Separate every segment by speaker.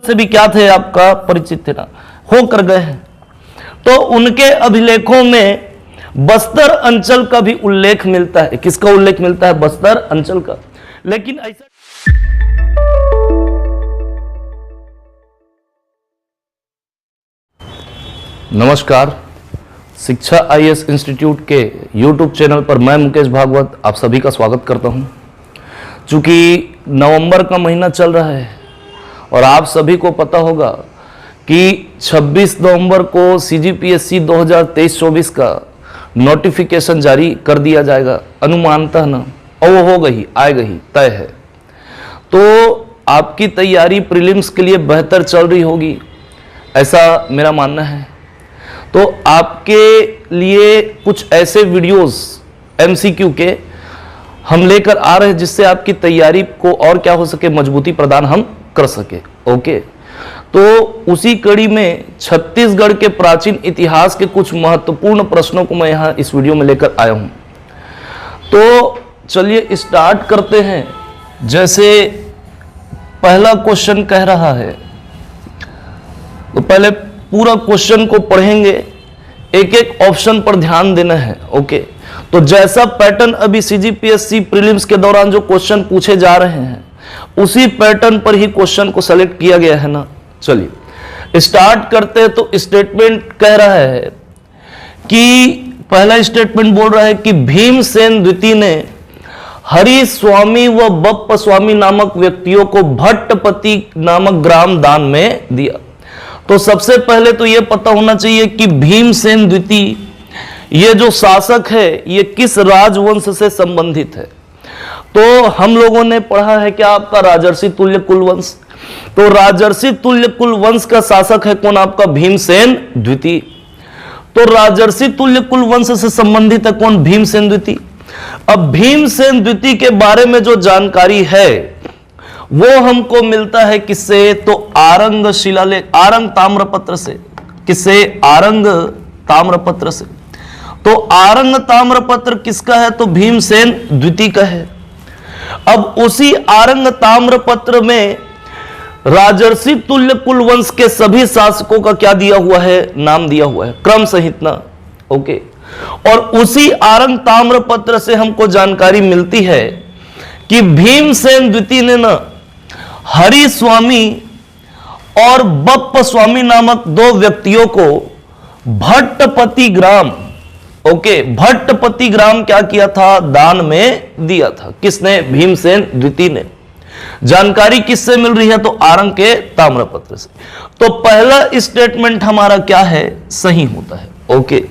Speaker 1: से भी क्या थे, आपका परिचित थे ना, होकर गए हैं। तो उनके अभिलेखों में बस्तर अंचल का भी उल्लेख मिलता है। किसका उल्लेख मिलता है? बस्तर अंचल का। लेकिन ऐसा नमस्कार, शिक्षा आईएएस इंस्टीट्यूट के यूट्यूब चैनल पर मैं मुकेश भागवत आप सभी का स्वागत करता हूं। चूंकि नवंबर का महीना चल रहा है और आप सभी को पता होगा कि 26 नवंबर को सीजीपीएससी 2023-24 का नोटिफिकेशन जारी कर दिया जाएगा अनुमानतः ना, और वो हो गई, आएगा ही, तय है। तो आपकी तैयारी प्रीलिम्स के लिए बेहतर चल रही होगी, ऐसा मेरा मानना है। तो आपके लिए कुछ ऐसे वीडियोस एमसीक्यू के हम लेकर आ रहे हैं जिससे आपकी तैयारी को और क्या हो सके, मजबूती प्रदान हम कर सके। ओके, तो उसी कड़ी में छत्तीसगढ़ के प्राचीन इतिहास के कुछ महत्वपूर्ण प्रश्नों को मैं यहाँ इस वीडियो में लेकर आया हूँ। तो चलिए स्टार्ट करते हैं। जैसे पहला क्वेश्चन कह रहा है, तो पहले पूरा क्वेश्चन को पढ़ेंगे, एक एक ऑप्शन पर ध्यान देना है। ओके, तो जैसा पैटर्न अभी सीजीपीएससी प्रीलिम्स के दौरान जो क्वेश्चन पूछे जा रहे हैं उसी पैटर्न पर ही क्वेश्चन को सेलेक्ट किया गया है ना। चलिए स्टार्ट करते हैं। तो स्टेटमेंट कह रहा है कि पहला स्टेटमेंट बोल रहा है कि भीमसेन द्वितीय ने हरि स्वामी व बप्प स्वामी नामक व्यक्तियों को भट्टपति नामक ग्राम दान में दिया। तो सबसे पहले तो यह पता होना चाहिए कि भीमसेन द्वितीय ये जो शासक है ये किस राजवंश से संबंधित है। तो हम लोगों ने पढ़ा है कि आपका राजर्षि तुल्य कुलवंश। तो राजर्षि तुल्य कुलवंश का शासक है कौन? आपका भीमसेन द्वितीय। तो राजर्षि तुल्य कुलवंश से संबंधित है कौन? भीमसेन द्वितीय। अब भीमसेन द्वितीय के बारे में जो जानकारी है वो हमको मिलता है किससे? तो आरंग शिलालेख, आरंग ताम्रपत्र से। किससे? आरंग ताम्रपत्र से। तो आरंग ताम्रपत्र किसका है? तो भीमसेन द्वितीय का है। अब उसी आरंग ताम्रपत्र में राजर्षि तुल्य कुलवंश के सभी शासकों का क्या दिया हुआ है? नाम दिया हुआ है, क्रम सहित ना। ओके, और उसी आरंग ताम्रपत्र से हमको जानकारी मिलती है कि भीमसेन द्वितीय ने ना हरि स्वामी और बप्प स्वामी नामक दो व्यक्तियों को भट्टपति ग्राम, ओके, भट्टपति ग्राम क्या किया था? दान में दिया था। किसने? भीमसेन द्वितीय ने। जानकारी किससे मिल रही है? तो आरंग के ताम्रपत्र से। तो पहला स्टेटमेंट हमारा क्या है? सही होता है। ओके,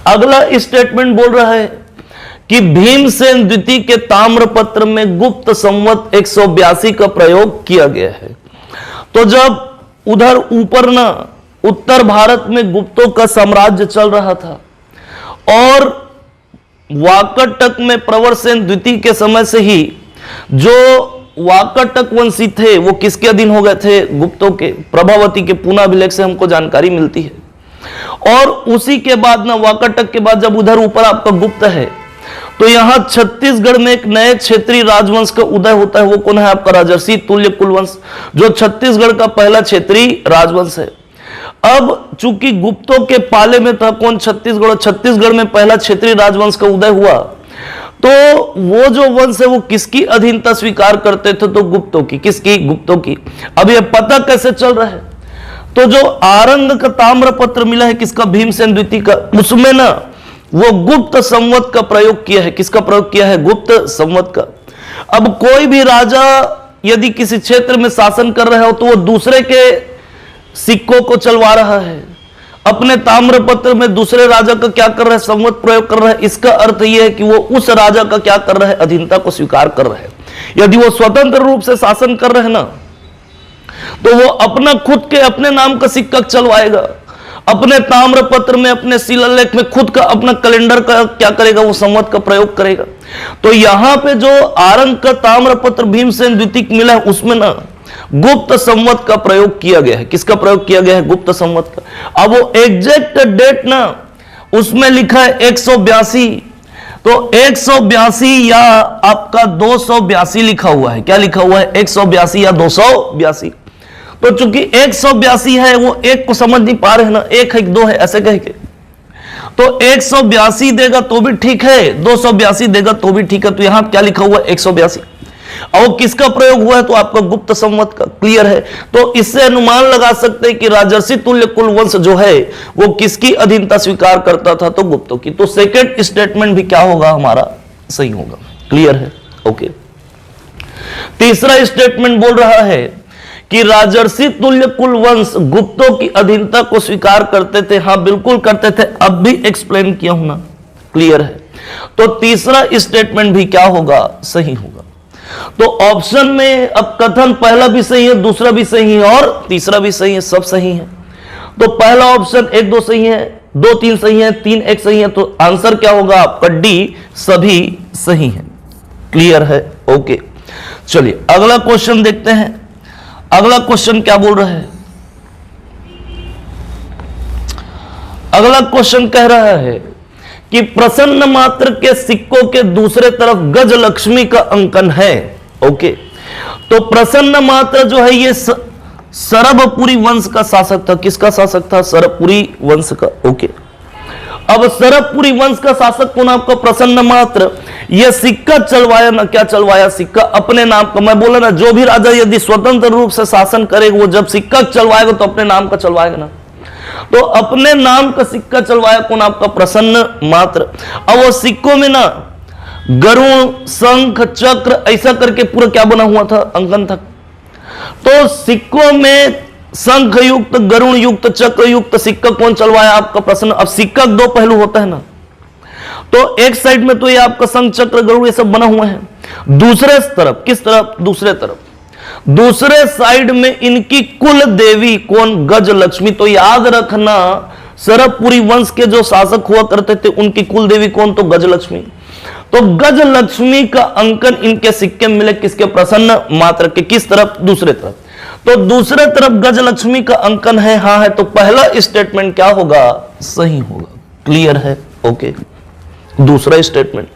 Speaker 1: अगला स्टेटमेंट बोल रहा है कि भीमसेन द्वितीय के ताम्रपत्र में गुप्त संवत 182 का प्रयोग किया गया है। तो जब उधर ऊपर ना उत्तर भारत में गुप्तों का साम्राज्य चल रहा था और वाकाटक में प्रवरसेन द्वितीय के समय से ही जो वाकाटक वंशी थे वो किसके अधीन हो गए थे? गुप्तों के। प्रभावती के पुनाभिलेख से हमको जानकारी मिलती है। और उसी के बाद ना वाकाटक के बाद जब उधर ऊपर आपका गुप्त है तो यहां छत्तीसगढ़ में एक नए क्षेत्रीय राजवंश का उदय होता है। वो कौन है? आपका राजर्षि तुल्य कुलवंश, जो छत्तीसगढ़ का पहला क्षेत्रीय राजवंश है। अब चूंकि गुप्तों के पाले में था कौन? छत्तीसगढ़। छत्तीसगढ़ में पहला क्षेत्रीय राजवंश का उदय हुआ तो वो जो वंश है वो किसकी अधीनता स्वीकार करते थे? तो गुप्तों की। किसकी? गुप्तों की। अब ये पता कैसे चल रहा है? तो जो आरंग का ताम्रपत्र मिला है किसका? भीमसेन द्वितीय का, उसमें ना वो गुप्त संवत का प्रयोग किया है। किसका प्रयोग किया है? गुप्त संवत का। अब कोई भी राजा यदि किसी क्षेत्र में शासन कर रहा हो तो वो दूसरे के सिक्कों को चलवा रहा है, अपने ताम्रपत्र में दूसरे राजा का क्या कर रहा है? संवत प्रयोग कर रहा है। इसका अर्थ यह है कि वो उस राजा का क्या कर रहा है? अधीनता को स्वीकार कर रहा है। यदि वो स्वतंत्र रूप से शासन कर रहे हैं ना तो वो अपना खुद के अपने नाम का सिक्का चलवाएगा, अपने ताम्रपत्र में, अपने शिलालेख में खुद का अपना कैलेंडर का क्या करेगा? वो संवत का प्रयोग करेगा। तो यहां पे जो आरंग का ताम्रपत्र भीमसेन द्वितीय मिला है उसमें ना गुप्त संवत का प्रयोग किया गया है। किसका प्रयोग किया गया है? गुप्त संवत का। अब वो एग्जैक्ट डेट ना उसमें लिखा है 182, तो 182 या आपका 282 लिखा हुआ है। क्या लिखा हुआ है? 182 या 282। तो चूंकि 182 है, वो एक को समझ नहीं पा रहे हैं ना, 1 है 2 है ऐसे कह के, तो 182 देगा तो भी ठीक है, 282 देगा तो भी ठीक है। तो यहां क्या लिखा हुआ है 182, और किसका प्रयोग हुआ है तो आपका गुप्त संवत का। क्लियर है। तो इससे अनुमान लगा सकते हैं कि राजर्षि तुल्य कुलवंश जो है वो किसकी अधीनता स्वीकार करता था, तो गुप्तों की। तो सेकेंड स्टेटमेंट भी क्या होगा हमारा, सही होगा। क्लियर है। ओके। तीसरा स्टेटमेंट बोल रहा है कि राजर्षि तुल्य कुलवंश गुप्तों की अधीनता को स्वीकार करते थे। हां बिल्कुल करते थे, अब भी एक्सप्लेन किया हूं ना। क्लियर है। तो तीसरा स्टेटमेंट भी क्या होगा, सही होगा। तो ऑप्शन में अब कथन पहला भी सही है, दूसरा भी सही है और तीसरा भी सही है, सब सही है। तो पहला ऑप्शन 1 2 सही है, 2 3 सही है, 3 1 सही है। तो आंसर क्या होगा आपका डी, सभी सही है। क्लियर है। ओके, चलिए अगला क्वेश्चन देखते हैं। अगला क्वेश्चन क्या बोल रहा है, अगला क्वेश्चन कह रहा है कि प्रसन्न मात्र के सिक्कों के दूसरे तरफ गजलक्ष्मी का अंकन है। ओके, तो प्रसन्न मात्र जो है ये सरभपुरी वंश का शासक था। किसका शासक था, सरभपुरी वंश का। ओके, अब सरभपुरी वंश का शासक कौन, आपका प्रसन्न मात्र। यह सिक्का चलवाया ना, क्या चलवाया, सिक्का अपने नाम का। मैं बोला ना, जो भी राजा यदि स्वतंत्र रूप से शासन करेगा, वो जब सिक्का चलवाएगा तो अपने नाम का चलवाएगा ना। तो अपने नाम का सिक्का चलवाया कौन, आपका प्रसन्न मात्र। अब वो सिक्कों में ना गरुण, शंख, चक्र ऐसा करके पूरा क्या बना हुआ था, अंकन था। तो सिक्कों में शंख युक्त, गरुण युक्त, चक्र युक्त सिक्का कौन चलवाया, आपका प्रसन्न। अब सिक्का 2 पहलू होता है ना, तो एक साइड में तो ये आपका शंख, चक्र, गरुड़ ये सब बना हुआ है। दूसरे तरफ, किस तरफ, दूसरे तरफ, दूसरे साइड में इनकी कुल देवी कौन, गजलक्ष्मी। तो याद रखना, सरभपुरी वंश के जो शासक हुआ करते थे उनकी कुल देवी कौन, तो गजलक्ष्मी। तो गजलक्ष्मी का अंकन इनके सिक्के मिले, किसके, प्रसन्न मात्र के। किस तरफ, दूसरे तरफ। तो दूसरे तरफ गजलक्ष्मी का अंकन है, हाँ है। तो पहला स्टेटमेंट क्या होगा, सही होगा। क्लियर है। ओके, दूसरा स्टेटमेंट,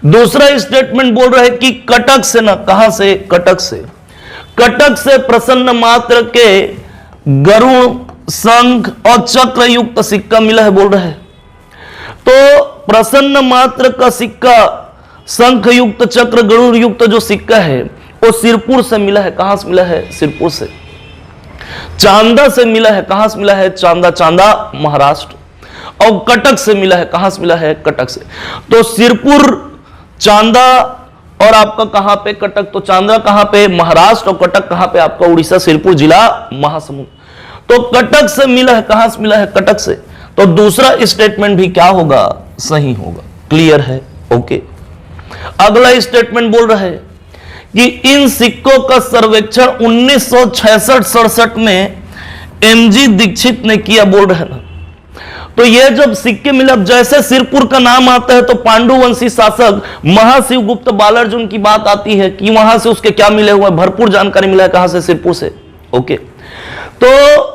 Speaker 1: दूसरा स्टेटमेंट बोल रहा है कि कटक से ना, कहां से, कटक से, कटक से प्रसन्न मात्र के गरुण, शंख और चक्र युक्त सिक्का मिला है, बोल रहा है। तो प्रसन्न मात्र का सिक्का, शंख युक्त, चक्र, गरुड़ युक्त जो सिक्का है वो सिरपुर से मिला है। कहां से मिला है, सिरपुर से। चांदा से मिला है, कहां से मिला है, चांदा, चांदा महाराष्ट्र। और कटक से मिला है, कहां से मिला है, कटक से। तो सिरपुर, चांदा और आपका कहां पे, कटक। तो चांदा कहां पे, महाराष्ट्र, और कटक कहां पे, आपका उड़ीसा, सिरपुर जिला, महासमुंद। तो कटक से मिला है, कहां से मिला है, कटक से। तो दूसरा स्टेटमेंट भी क्या होगा, सही होगा। क्लियर है। ओके, अगला स्टेटमेंट बोल रहा है कि इन सिक्कों का सर्वेक्षण 1966-67 में एमजी दीक्षित ने किया, बोल रहे हैं ना। तो ये जब सिक्के मिले, अब जैसे सिरपुर का नाम आता है तो पांडुवंशी शासक महाशिवगुप्त बालार्जुन की बात आती है कि वहां से उसके क्या मिले हुए, भरपूर जानकारी मिला है, कहां से, सिरपुर से। ओके, तो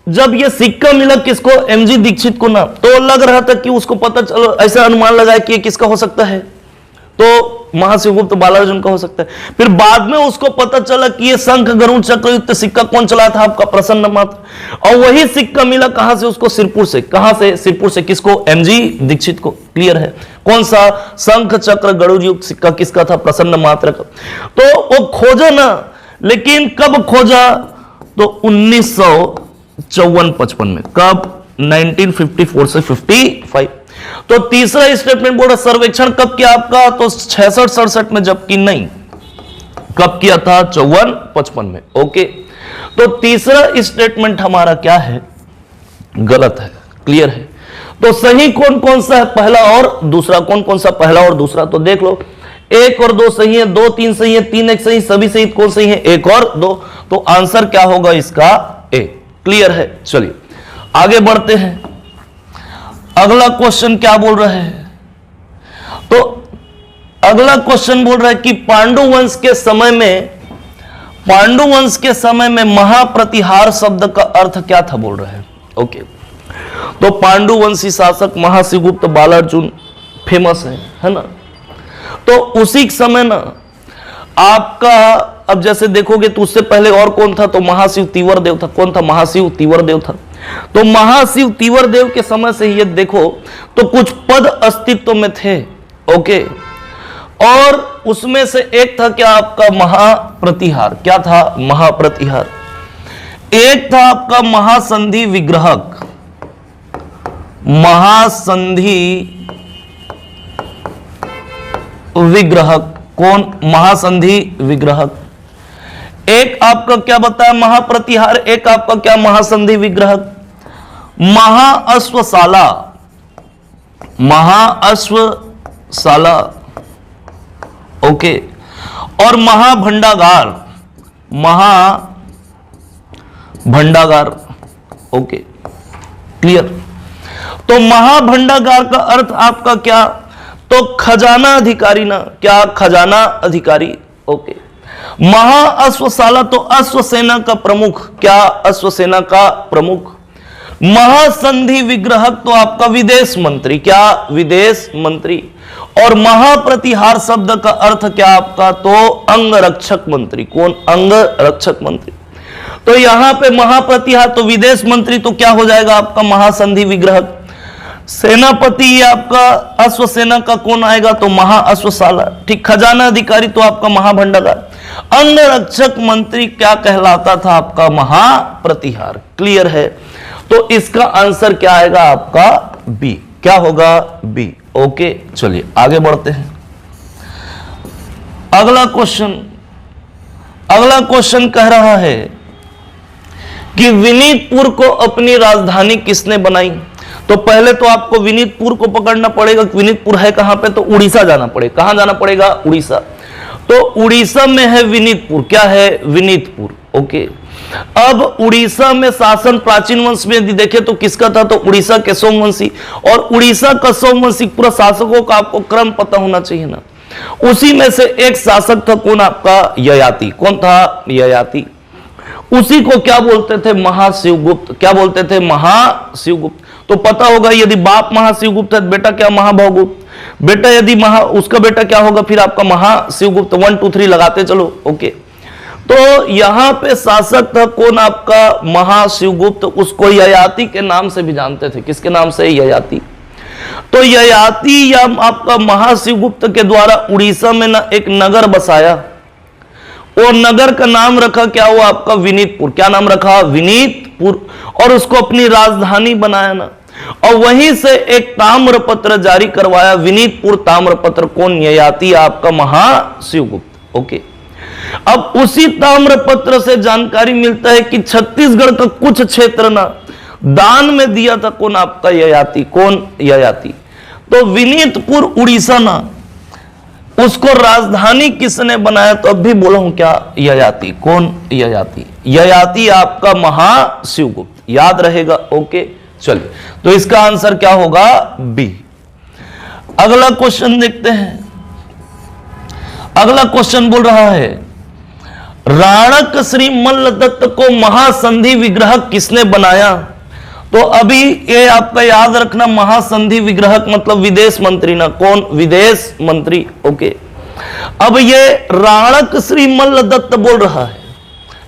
Speaker 1: जब ये सिक्का मिला किसको, एमजी दीक्षित को ना, तो लग रहा था कि उसको पता चलो, ऐसा अनुमान लगाया कि किसका हो सकता है, तो महाशिवगुप्त बालार्जुन का हो सकता है। फिर बाद में उसको पता चला कि ये शंख, गरुड़, चक्र युक्त सिक्का कौन चलाया था, आपका प्रसन्न मात्र। और वही सिक्का मिला कहां से उसको, सिरपुर से। कहां से, सिरपुर से। किसको, एमजी दीक्षित को। क्लियर है। कौन सा, शंख, चक्र, गरुड़ युक्त सिक्का किसका था, प्रसन्न मात्र का। तो वो खोजा ना, लेकिन कब खोजा, तो 1954-55 में। कब, 1954 से 55। तो तीसरा स्टेटमेंट बोल रहा, सर्वेक्षण कब किया आपका, तो 66-67 में, जबकि नहीं, कब किया था, 54-55 में। ओके, तो तीसरा स्टेटमेंट हमारा क्या है, गलत है। क्लियर है। तो सही कौन कौन सा है, पहला और दूसरा। कौन कौन सा, पहला और दूसरा। तो देख लो, 1 और 2 सही है, 2 3 सही है, 3 1 सही, सभी सही। कौन सही है, 1 और 2। तो आंसर क्या होगा इसका, ए। क्लियर है। चलिए आगे बढ़ते हैं। अगला क्वेश्चन क्या बोल रहा है, तो अगला क्वेश्चन बोल रहा है कि पांडुवंश के समय में महाप्रतिहार शब्द का अर्थ क्या था, बोल रहा है। ओके, तो पांडुवंशी शासक महाशिवगुप्त बालार्जुन फेमस है ना। तो उसी समय ना आपका अब जैसे देखोगे तो उससे पहले और कौन था, तो महाशिव तीवर देव था। कौन था? महाशिव तीवर देव था। तो महाशिव तीवर देव के समय से ही ये देखो तो कुछ पद अस्तित्व में थे। ओके, और उसमें से एक था क्या आपका महाप्रतिहार। क्या था? महाप्रतिहार। एक था आपका महासंधि विग्रहक। महासंधि विग्रहक। कौन? महासंधि विग्रहक। एक आपका क्या बताया? महाप्रतिहार। एक आपका क्या? महासंधि विग्रहक। महाअश्वशाला। महाअश्वशाला। ओके, और महाभंडागार। महाभंडागार। Okay, clear. तो महाभंडागार का अर्थ आपका क्या? तो खजाना अधिकारी ना। क्या? खजाना अधिकारी। ओके। महाअश्वशाला तो अश्वसेना का प्रमुख। क्या? अश्वसेना का प्रमुख। महासंधि विग्रहक तो आपका विदेश मंत्री। क्या? विदेश मंत्री। और महाप्रतिहार शब्द का अर्थ क्या आपका? तो अंगरक्षक मंत्री। कौन? अंगरक्षक मंत्री। तो यहां पे महाप्रतिहार तो विदेश मंत्री, तो क्या हो जाएगा आपका? महासंधि विग्रहक। सेनापति आपका अश्वसेना का कौन आएगा? तो महाअश्वशाला। ठीक। खजाना अधिकारी तो आपका महाभंडागार। अंगरक्षक मंत्री क्या कहलाता था? आपका महाप्रतिहार। क्लियर है? तो इसका आंसर क्या आएगा आपका? बी। क्या होगा? बी। ओके, चलिए आगे बढ़ते हैं। अगला क्वेश्चन कह रहा है कि विनीतपुर को अपनी राजधानी किसने बनाई? तो पहले तो आपको विनीतपुर को पकड़ना पड़ेगा। विनीतपुर है कहां पे? तो उड़ीसा जाना पड़ेगा। कहां जाना पड़ेगा? उड़ीसा। तो उड़ीसा में है विनीतपुर। क्या है? विनीतपुर। ओके। अब उड़ीसा में शासन प्राचीन वंश में यदि देखें तो किसका था? तो उड़ीसा के सोमवंशी। और उड़ीसा का सोमवंशी पूरा शासकों का आपको क्रम पता होना चाहिए ना। उसी में से एक शासक था कौन? आपका ययाति। कौन था? ययाति। उसी को क्या बोलते थे? महाशिवगुप्त। क्या बोलते थे? महाशिवगुप्त। तो पता होगा यदि बाप महाशिवगुप्त है, बेटा क्या? महाभवगुप्त। बेटा यदि उसका बेटा क्या होगा? फिर आपका महाशिवगुप्त। 1 2 3 लगाते चलो। ओके। तो यहां पे शासक था कौन? आपका महाशिवगुप्त। उसको ययाति के नाम से भी जानते थे। किसके नाम से? ययाति। तो ययाति या आपका महाशिवगुप्त के द्वारा उड़ीसा में ना एक नगर बसाया। वो नगर का नाम रखा क्या हुआ? आपका विनीतपुर। क्या नाम रखा? विनीतपुर। और उसको अपनी राजधानी बनाया ना। और वहीं से एक ताम्रपत्र जारी करवाया, विनीतपुर ताम्रपत्र। कौन? ययाति आपका महाशिवगुप्त। ओके। अब उसी ताम्रपत्र से जानकारी मिलता है कि छत्तीसगढ़ का कुछ क्षेत्र ना दान में दिया था कौन? आपका ययाति। कौन? ययाति। तो विनीतपुर उड़ीसा ना, उसको राजधानी किसने बनाया? तो अब भी बोला हूं क्या? ययाति। कौन? ययाति। ययाति आपका महाशिवगुप्त। याद रहेगा। ओके, चलिए। तो इसका आंसर क्या होगा? बी। अगला क्वेश्चन देखते हैं। अगला क्वेश्चन बोल रहा है राणक श्री मल्लदत्त को महासंधि विग्रहक किसने बनाया? तो अभी ये आपका याद रखना, महासंधि विग्रहक मतलब विदेश मंत्री ना। कौन? विदेश मंत्री। ओके। अब ये राणक श्री मल्लदत्त बोल रहा है,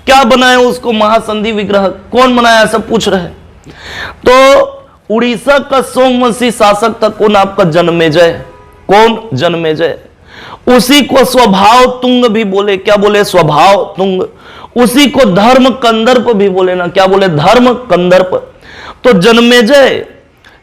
Speaker 1: क्या बनाया उसको? महासंधि विग्रहक। कौन बनाया? ऐसा पूछ रहे हैं। तो उड़ीसा का सोमवंशी शासक था कौन? आपका जन्मेजय। कौन? जन्मेजय। उसी को स्वभाव तुंग भी बोले। क्या बोले? स्वभाव तुंग। उसी को धर्म कंदर्प भी बोले ना। क्या बोले? धर्म कंदर्प। तो जन्मेजय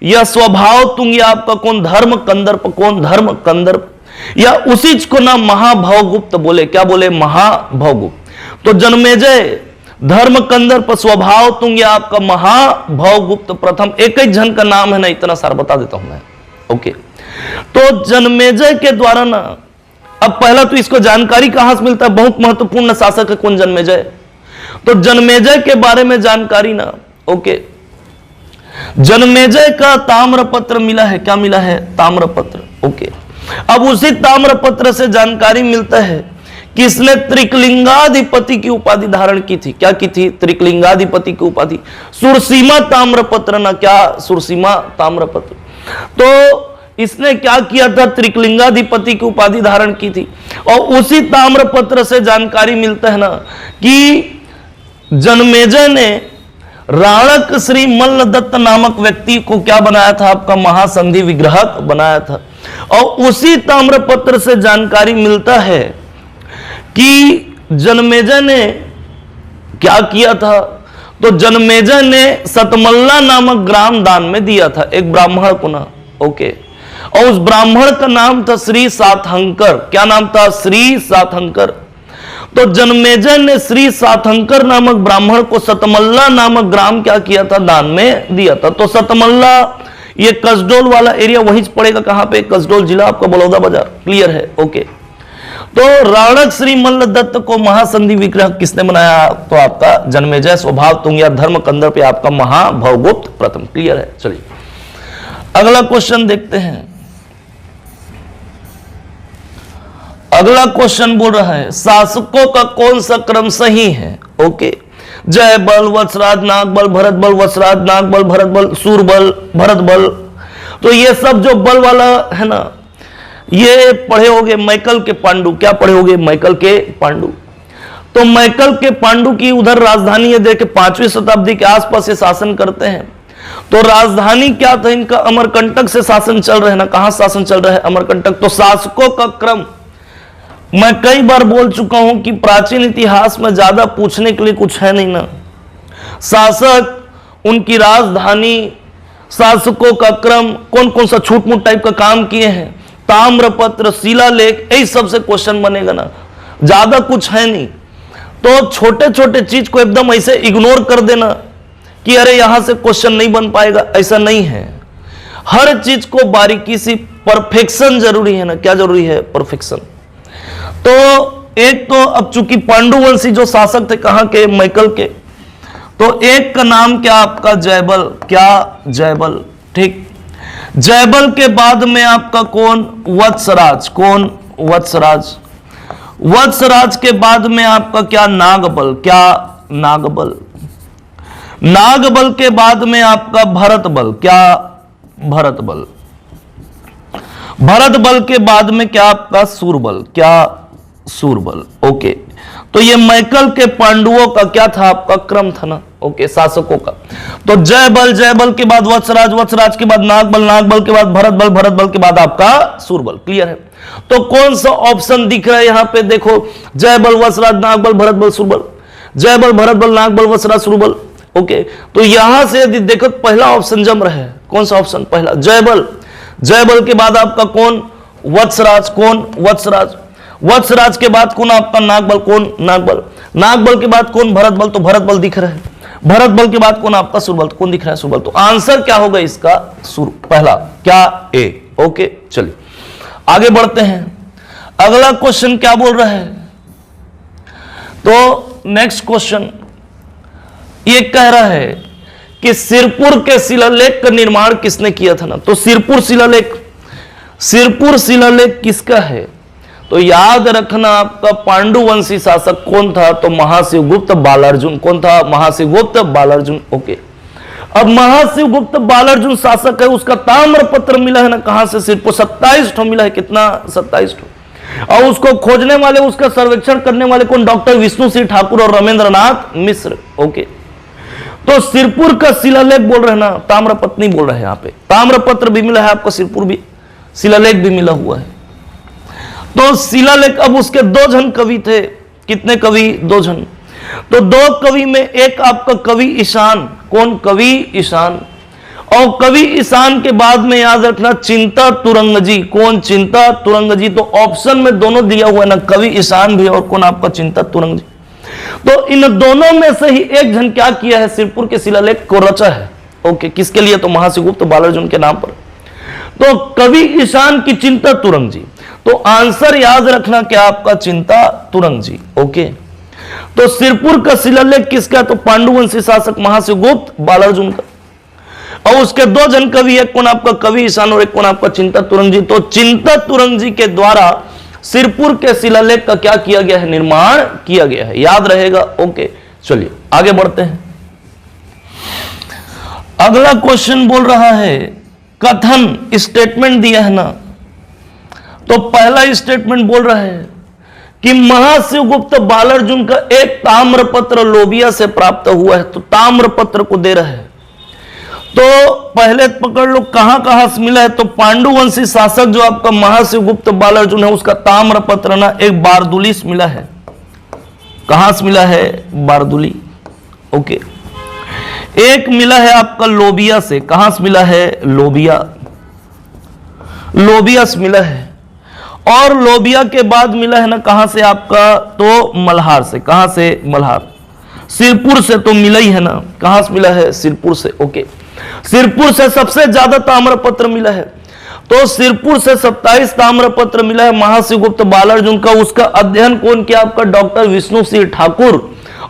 Speaker 1: या स्वभाव तुंग या आपका कौन? धर्म कंदर्प। कौन? धर्म कंदर्प। या उसी को ना महाभवगुप्त बोले। क्या बोले? महाभवगुप्त। तो जन्मेजय, धर्म कंदर्प, स्वभाव तुंग या आपका महाभवगुप्त प्रथम। एक ही जन का नाम है ना, इतना सारा बता देता हूं मैं। ओके। तो जन्मेजय के द्वारा ना, अब पहला तो इसको जानकारी कहां से मिलता है? बहुत महत्वपूर्ण शासक है कौन? जन्मेजय। तो जन्मेजय के बारे में जानकारी ना। ओके। जन्मेजय का ताम्रपत्र मिला है। क्या मिला है? ताम्रपत्र। ओके। अब उसी ताम्रपत्र से जानकारी मिलता है कि इसने त्रिकलिंगाधिपति की उपाधि धारण की थी। क्या की थी? त्रिकलिंगाधिपति की उपाधि। सुरसीमा ताम्रपत्र ना। क्या? सुरसीमा ताम्रपत्र। तो इसने क्या किया था, त्रिकलिंगाधिपति की उपाधि धारण की थी। और उसी ताम्रपत्र से जानकारी मिलता है ना कि जन्मेजय ने राणक श्री मल्लदत्त नामक व्यक्ति को क्या बनाया था, आपका महासंधि विग्रहक बनाया था। और उसी ताम्रपत्र से जानकारी मिलता है कि जन्मेजय ने क्या किया था, तो जन्मेजय ने सतमल्ला नामक ग्राम दान में दिया था एक ब्राह्मण को ना, ओके। और उस ब्राह्मण का नाम था श्री सातहंकर। क्या नाम था, श्री सातहंकर। तो जन्मेजय ने श्री सातहंकर नामक ब्राह्मण को सतमल्ला नामक ग्राम क्या किया था, दान में दिया था। तो सतमल्ला ये कसडोल वाला एरिया वही पड़ेगा, कहां पे, कसडोल जिला आपका बलौदा बाजार, क्लियर है, ओके। तो राणक श्री मल्लदत्त को महासंधि विग्रह किसने बनाया, तो आपका जन्मेजय। स्वभाव तुंग या धर्म कंदर पे आपका महाभवगुप्त प्रथम, क्लियर है। चलिए अगला क्वेश्चन देखते हैं। अगला क्वेश्चन बोल रहा है शासकों का कौन सा क्रम सही है, ओके। जय बल, वत्सराज, नाग बल, भरत बल, वत्सराज, नाग बल, भरत बल, सूर बल, भरत बल। तो ये सब जो बल वाला है ना, ये पढ़े होगे मैकल के पांडु। क्या पढ़े होगे, मैकल के पांडु। तो मैकल के पांडु की उधर राजधानी है, देखे 5वीं शताब्दी के आसपास ये शासन करते हैं। तो राजधानी क्या था इनका, अमरकंटक से शासन चल रहे हैं ना। कहां शासन चल रहा है, अमरकंटक। तो शासकों का क्रम मैं कई बार बोल चुका हूं कि प्राचीन इतिहास में ज्यादा पूछने के लिए कुछ है नहीं ना। शासक, उनकी राजधानी, शासकों का क्रम, कौन कौन सा छूट-मूट टाइप का काम किए हैं, ताम्रपत्र, शिलालेख, यही सबसे क्वेश्चन बनेगा ना, ज्यादा कुछ है नहीं। तो छोटे छोटे चीज को एकदम ऐसे इग्नोर कर देना कि अरे यहां से क्वेश्चन नहीं बन पाएगा, ऐसा नहीं है। हर चीज को बारीकी से, परफेक्शन जरूरी है ना। क्या जरूरी है, परफेक्शन। तो एक तो अब चूंकि पांडुवंशी जो शासक थे, कहां के, मैकल के, तो एक का नाम क्या आपका जयबल। क्या, जयबल, ठीक। जयबल के बाद में आपका कौन, वत्सराज। कौन, वत्सराज। वत्सराज के बाद में आपका क्या, नागबल। क्या, नागबल। नागबल के बाद में आपका भरतबल। क्या, भरतबल। भरतबल के बाद में क्या आपका, सूरबल। क्या, सूरबल, ओके। तो ये मैकल के पांडुओं का क्या था, आपका क्रम था ना, ओके, शासकों का। तो जयबल, जयबल के बाद वत्सराज, वत्सराज के बाद नागबल, नागबल के बाद भरतबल, भरतबल के बाद आपका सूरबल, क्लियर है। तो कौन सा ऑप्शन दिख रहा है यहां पे, देखो, जयबल, वत्सराज, नागबल, भरतबल, सूरबल। जयबल, भरतबल, नागबल, वत्सराज, सूरबल, ओके। तो यहां से यदि देखो पहला ऑप्शन जम रहा है, कौन सा ऑप्शन, पहला जयबल। जयबल के बाद आपका कौन, वत्सराज। कौन, वत्सराज। वत्सराज के बाद कौन आपका, नागबल। कौन, नागबल। नागबल के बाद कौन, भरतबल। तो भरतबल दिख रहा है। भरतबल के बाद कौन आपका, सूरबल। तो कौन दिख रहा है, सूरबल। तो आंसर क्या होगा इसका, पहला, क्या, ए, ओके। चलिए आगे बढ़ते हैं। अगला क्वेश्चन क्या बोल रहा है, तो नेक्स्ट क्वेश्चन ये कह रहा है कि सिरपुर के शिलालेख का निर्माण किसने किया था ना। तो सिरपुर शिलालेख, सिरपुर शिलालेख किसका है, तो याद रखना आपका पांडुवंशी शासक कौन था, तो महाशिवगुप्त बालार्जुन। कौन था, महाशिवगुप्त बालार्जुन, ओके। अब महाशिवगुप्त बालार्जुन शासक है, उसका ताम्रपत्र मिला है ना, कहां से, सिरपुर। 27 ठो मिला है, कितना, 27 ठो। और उसको खोजने वाले, उसका सर्वेक्षण करने वाले कौन, डॉक्टर विष्णु सिंह ठाकुर और रमेंद्रनाथ मिश्र, ओके। तो सिरपुर का शिलालेख बोल रहे हैं ना, ताम्रपत्र नहीं बोल रहे हैं यहां पे। ताम्रपत्र भी मिला है आपका, सिरपुर भी, शिलालेख भी मिला हुआ है। तो शिलालेख, अब उसके 2 जन कवि थे। कितने कवि, 2 जन। तो 2 कवि में एक आपका कवि ईशान। कौन, कवि ईशान। और कवि ईशान के बाद में याद रखना चिंता तुरंग जी। कौन, चिंता तुरंग जी। तो ऑप्शन में दोनों दिया हुआ है ना, कवि ईशान भी और कौन आपका चिंता तुरंग जी। तो इन दोनों में से ही एक जन क्या किया है, सिरपुर के शिलालेख को रचा है, ओके। किसके लिए, तो महाशिवगुप्त बालार्जुन के नाम पर। तो कवि ईशान की चिंता तुरंग जी। तो आंसर याद रखना क्या आपका, चिंता तुरंग जी, ओके। तो सिरपुर का शिलालेख किसका, तो पांडुवंशी शासक महाशिवगुप्त बालार्जुन का। और उसके 2 जन कवि, एक कौन आपका कवि ईशान और एक कौन आपका चिंता तुरंग जी। तो चिंता तुरंग जी के द्वारा सिरपुर के शिलालेख का क्या किया गया है, निर्माण किया गया है, याद रहेगा, ओके। चलिए आगे बढ़ते हैं। अगला क्वेश्चन बोल रहा है कथन स्टेटमेंट दिया है ना, तो पहला स्टेटमेंट बोल रहा है कि महाशिवगुप्त बालार्जुन का एक ताम्रपत्र लोबिया से प्राप्त हुआ है, तो ताम्रपत्र को दे रहा है। तो पहले पकड़ लो कहां कहां से मिला है, तो पांडुवंशी शासक जो आपका महाशिवगुप्त बालार्जुन है उसका ताम्रपत्र ना एक बारदुली से मिला है। कहां से मिला है? बारदुली। ओके। एक मिला है आपका लोबिया से। कहां से मिला है? लोबिया। लोबिया से मिला है। और लोबिया के बाद मिला है ना कहां से आपका? तो मल्हार से। कहां से? मल्हार। सिरपुर से तो मिला ही है ना। कहां से मिला है? सिरपुर से। ओके। सिरपुर से सबसे ज्यादा ताम्रपत्र मिला है, तो सिरपुर से 27 ताम्रपत्र मिला है महाशिवगुप्त बालार्जुन का। उसका अध्ययन कौन किया? आपका डॉक्टर विष्णु सिंह ठाकुर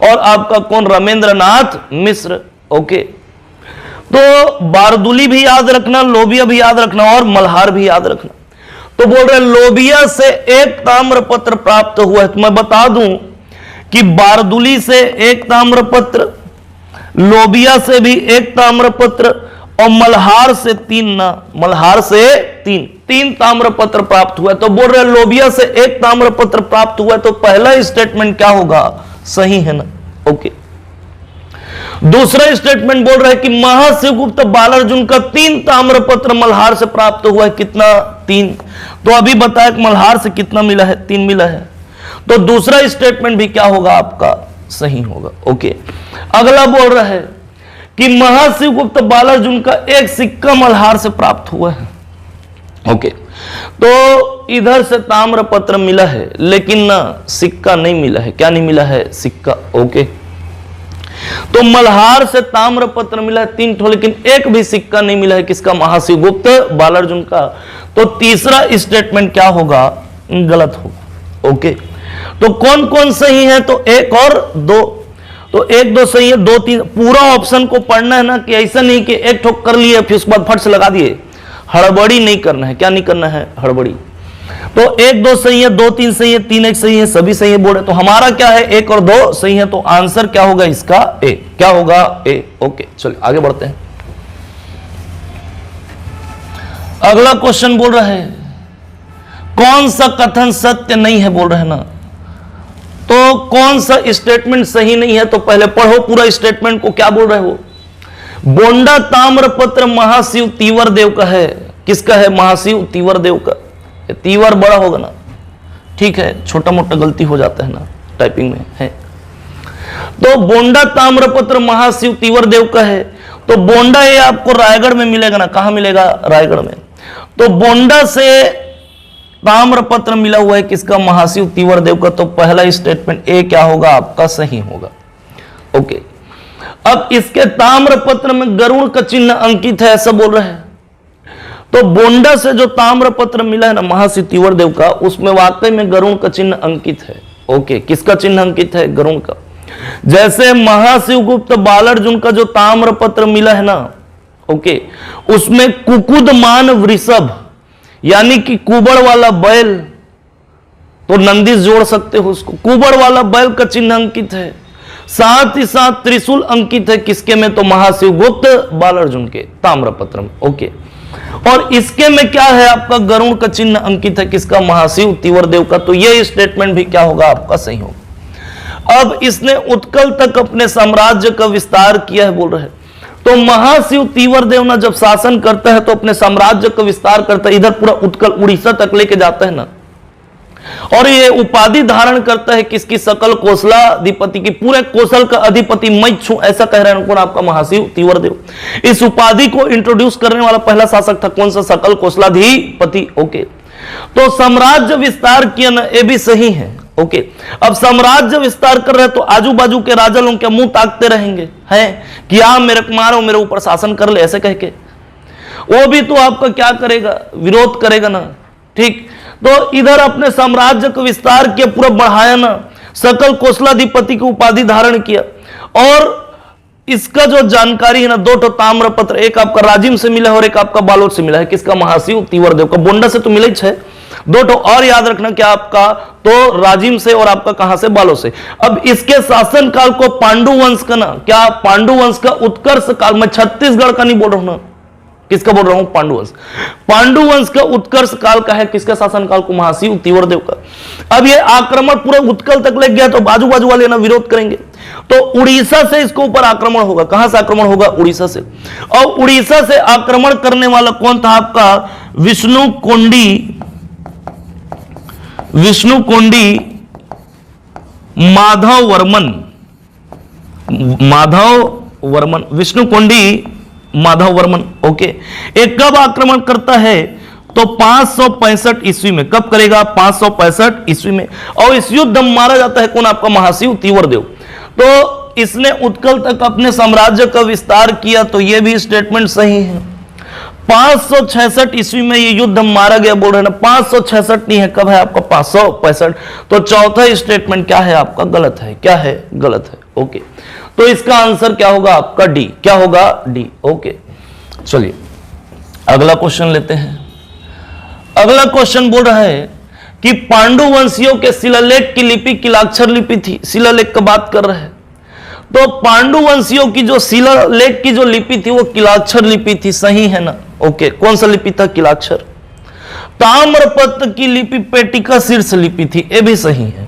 Speaker 1: और आपका कौन? रमेंद्रनाथ मिश्र। ओके। तो बारदुली भी याद रखना, लोबिया भी याद रखना और मल्हार भी याद रखना। तो बोल रहे लोबिया से एक ताम्रपत्र प्राप्त हुआ है। तो मैं बता दूं कि बारदुली से एक ताम्रपत्र, लोबिया से भी एक ताम्रपत्र और मल्हार से 3 ना, मल्हार से 3 ताम्रपत्र प्राप्त हुआ है। तो बोल रहे लोबिया से एक ताम्रपत्र प्राप्त हुआ है, तो पहला स्टेटमेंट क्या होगा? सही है ना। ओके। दूसरा स्टेटमेंट बोल रहा है कि महाशिवगुप्त बालार्जुन का 3 ताम्रपत्र मल्हार से प्राप्त हुआ है। कितना? 3। तो अभी बताया कि मल्हार से कितना मिला है? 3 मिला है। तो दूसरा स्टेटमेंट भी क्या होगा आपका? सही होगा। ओके। अगला बोल रहा है कि महाशिवगुप्त बालार्जुन का एक सिक्का मल्हार से प्राप्त हुआ है। ओके। तो इधर से ताम्रपत्र मिला है लेकिन ना सिक्का नहीं मिला है। क्या नहीं मिला है? सिक्का। ओके। तो मल्हार से ताम्रपत्र मिला है 3 ठो, लेकिन एक भी सिक्का नहीं मिला है। किसका? महाशिवगुप्त बालार्जुन का। तो तीसरा स्टेटमेंट क्या होगा? गलत होगा। ओके। तो कौन कौन सही है? तो 1 और 2। तो 1 2 सही है, 2 3। पूरा ऑप्शन को पढ़ना है ना, कि ऐसा नहीं कि एक ठोक कर लिए फिर उसके बाद फट से लगा दिए। हड़बड़ी नहीं करना है। क्या नहीं करना है? हड़बड़ी। तो 1 2 सही है, 2 3 सही है, 3 1 सही है, सभी सही है बोले। तो हमारा क्या है? 1 और 2 सही है। तो आंसर क्या होगा इसका? ए। क्या होगा? ए। ओके। चलिए आगे बढ़ते हैं। अगला क्वेश्चन बोल रहा है कौन सा कथन सत्य नहीं है? बोल रहे हैं ना, तो कौन सा स्टेटमेंट सही नहीं है? तो पहले पढ़ो पूरा स्टेटमेंट को। क्या बोल रहे हो? बोंडा ताम्रपत्र महाशिव तीवर देव का है। किसका है? महाशिव तीवर देव का। तीवर बड़ा होगा ना, ठीक है, छोटा मोटा गलती हो जाता है ना टाइपिंग में है। तो बोंडा ताम्रपत्र महाशिव तीवर देव का है। तो बोंडा ये आपको रायगढ़ में मिलेगा ना। कहां मिलेगा? रायगढ़ में। तो बोंडा से ताम्रपत्र मिला हुआ है किसका? महाशिव तीवर देव का। तो पहला स्टेटमेंट ए क्या होगा आपका? सही होगा। ओके। अब इसके ताम्रपत्र में गरुड़ का चिन्ह अंकित है, ऐसा बोल रहे हैं। तो बोंडा से जो ताम्रपत्र मिला है ना महाशिव तीवर देव का, उसमें वाकई में गरुड़ का चिन्ह अंकित है। ओके। किसका चिन्ह अंकित है? गरुड़ का। जैसे महाशिवगुप्त बालार्जुन का जो ताम्रपत्र मिला है ना, ओके, उसमें कुकुदमान वृषभ यानी कि कुबड़ वाला बैल, तो नंदी जोड़ सकते हो उसको। कुबड़ वाला बैल का चिन्ह अंकित है। साथ ही साथ त्रिशूल अंकित है। किसके में? तो महाशिवगुप्त बालार्जुन के ताम्रपत्र में। ओके। और इसके में क्या है आपका? गरुड़ का चिन्ह अंकित है। किसका? महाशिव तीवर देव का। तो यह स्टेटमेंट भी क्या होगा आपका? सही होगा। अब इसने उत्कल तक अपने साम्राज्य का विस्तार किया है बोल रहे हैं। तो महाशिव तीवर देव ना जब शासन करता है तो अपने साम्राज्य का विस्तार करता है, इधर पूरा उत्कल उड़ीसा तक लेके जाता है ना, और ये उपाधि धारण करता है किसकी? सकल कोसलाधिपति की। पूरे कोसल का अधिपति मैं छूं, ऐसा कह रहे हैं कौन? आपका महाशिव तीवर देव। इस उपाधि को इंट्रोड्यूस करने वाला पहला शासक था कौन सा? सकल कोसलाधिपति। ओके। तो साम्राज्य विस्तार किया ना, ये भी सही है। ओके। अब साम्राज्य विस्तार कर रहे तो आजू बाजू के राजा लोग क्या मुंह ताकते रहेंगे हैं कि आप मेरे को मारो, मेरे ऊपर शासन कर ले, ऐसे कह के वो भी तो आपका क्या करेगा? विरोध करेगा ना। ठीक। तो इधर अपने साम्राज्य को विस्तार किया, पूरा बढ़ाया ना, सकल कोसलाधिपति की उपाधि धारण किया। और इसका जो जानकारी है ना, 2 ठो ताम्रपत्र, एक आपका राजिम से मिला है और एक आपका बालोद से मिला है। किसका? महाशिव तीवर देव का। बोंडा से तो मिले ही है, 2 ठो और याद रखना क्या आपका? तो राजिम से और आपका कहां से? बालोद से। अब इसके शासन काल को पांडु वंश का ना, क्या पांडु वंश का उत्कर्ष काल, मैं छत्तीसगढ़ का नहीं बोल रहा हूं ना, किसका बोल रहा हूं? पांडुवंश। पांडुवंश का उत्कर्ष काल का है किसका शासनकाल? कुमासी तीव्रदेव का। अब ये आक्रमण पूरा उत्कल तक लग गया तो बाजू बाजू वाले ना विरोध करेंगे, तो उड़ीसा से इसके ऊपर आक्रमण होगा। कहां से आक्रमण होगा? उड़ीसा से। और उड़ीसा से आक्रमण करने वाला कौन था आपका? विष्णुकुंडी विष्णुकुंडी माधव वर्मन। ओके, एक कब आक्रमण करता है? तो 565 ईस्वी में। कब करेगा? 565 ईस्वी में। और इस युद्ध में मारा जाता है कौन? आपका महाशिव तीव्रदेव। तो इसने उत्कल तक अपने साम्राज्य का विस्तार किया, तो यह भी स्टेटमेंट सही है। 566 ईस्वी में ये युद्ध मारा गया, बोल रहे ना। 566 नहीं है, कब है आपका? 565। तो चौथा स्टेटमेंट क्या है आपका? गलत है। क्या है? गलत है। ओके, तो इसका आंसर क्या होगा आपका? डी। क्या होगा? डी। ओके, चलिए अगला क्वेश्चन लेते हैं। अगला क्वेश्चन बोल रहा है कि पांडुवंशियों के शिलालेख की लिपि किलाक्षर लिपि थी। शिलालेख की बात कर रहे हैं, तो पांडुवंशियों की जो शिलालेख की जो लिपि थी वो किलाक्षर लिपि थी। सही है ना? ओके, कौन सा लिपि था? किलाक्षर। ताम्रपत्र की लिपि पेटिका शीर्ष लिपि थी, ये भी सही है।